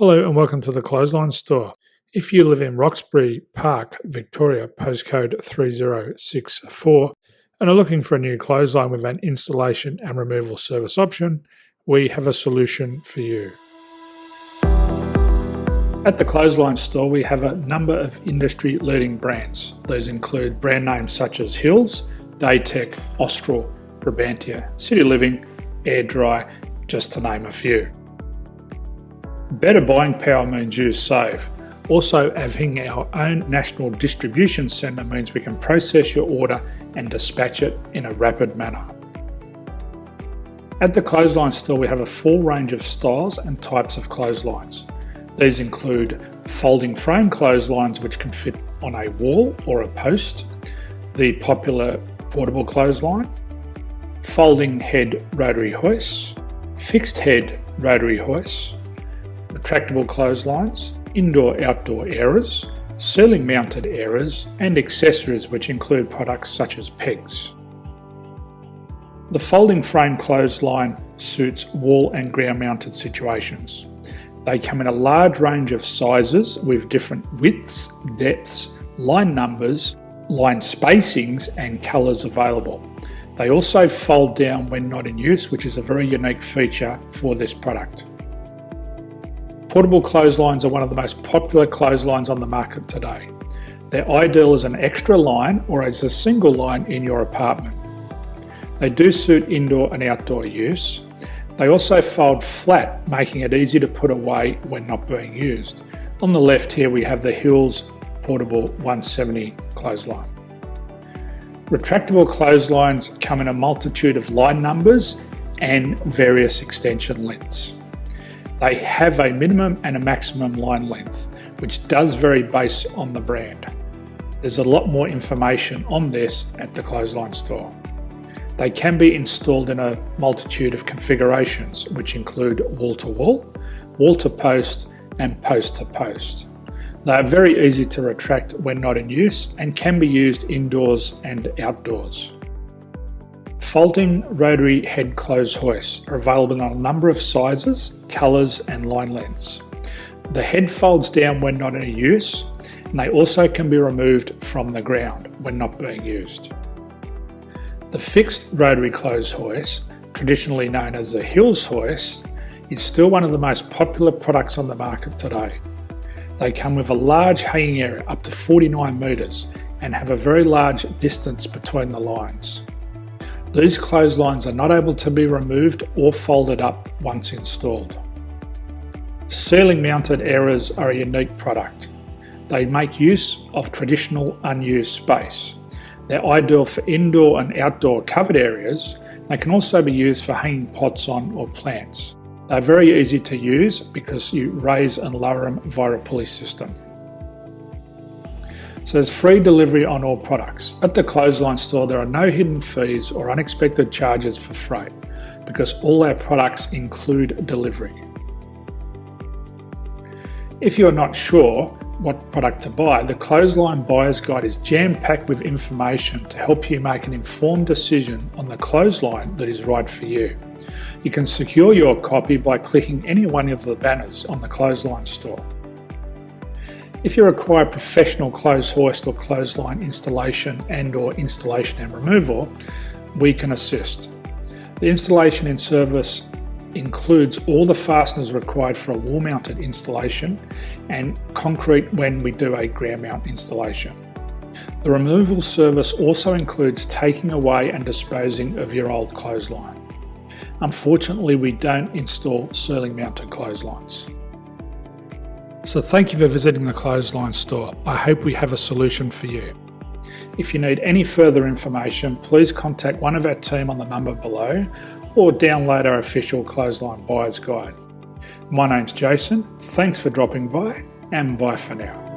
Hello and welcome to the Clothesline Store. If you live in Roxburgh Park, Victoria, postcode 3064, and are looking for a new clothesline with an installation and removal service option, we have a solution for you. At the Clothesline Store, we have a number of industry-leading brands. These include brand names such as Hills, Daytech, Austral, Brabantia, City Living, Air Dry, just to name a few. Better buying power means you save. Also, having our own national distribution centre means we can process your order and dispatch it in a rapid manner. At the Clothesline Store, we have a full range of styles and types of clotheslines. These include folding frame clotheslines which can fit on a wall or a post, the popular portable clothesline, folding head rotary hoists, fixed head rotary hoists, retractable clotheslines, indoor-outdoor airers, ceiling mounted airers, and accessories which include products such as pegs. The folding frame clothesline suits wall and ground mounted situations. They come in a large range of sizes with different widths, depths, line numbers, line spacings and colours available. They also fold down when not in use, which is a very unique feature for this product. Portable clotheslines are one of the most popular clotheslines on the market today. They're ideal as an extra line or as a single line in your apartment. They do suit indoor and outdoor use. They also fold flat, making it easy to put away when not being used. On the left here we have the Hills Portable 170 clothesline. Retractable clotheslines come in a multitude of line numbers and various extension lengths. They have a minimum and a maximum line length, which does vary based on the brand. There's a lot more information on this at the Clothesline Store. They can be installed in a multitude of configurations, which include wall-to-wall, wall-to-post, and post-to-post. They are very easy to retract when not in use and can be used indoors and outdoors. Folding rotary head clothes hoists are available in a number of sizes, colours and line lengths. The head folds down when not in use, and they also can be removed from the ground when not being used. The fixed rotary clothes hoist, traditionally known as the Hills hoist, is still one of the most popular products on the market today. They come with a large hanging area up to 49 metres and have a very large distance between the lines. These clotheslines are not able to be removed or folded up once installed. Ceiling mounted airers are a unique product. They make use of traditional unused space. They're ideal for indoor and outdoor covered areas. They can also be used for hanging pots on or plants. They're very easy to use because you raise and lower them via a pulley system. So there's free delivery on all products. At the Clothesline Store, there are no hidden fees or unexpected charges for freight because all our products include delivery. If you're not sure what product to buy, the Clothesline Buyer's Guide is jam-packed with information to help you make an informed decision on the clothesline that is right for you. You can secure your copy by clicking any one of the banners on the Clothesline Store. If you require professional clothes hoist or clothesline installation and/or installation and removal, we can assist. The installation and service includes all the fasteners required for a wall-mounted installation and concrete when we do a ground mount installation. The removal service also includes taking away and disposing of your old clothesline. Unfortunately, we don't install ceiling mounted clotheslines. So thank you for visiting the Clothesline Store. I hope we have a solution for you. If you need any further information, please contact one of our team on the number below or download our official Clothesline Buyer's Guide. My name's Jason, thanks for dropping by and bye for now.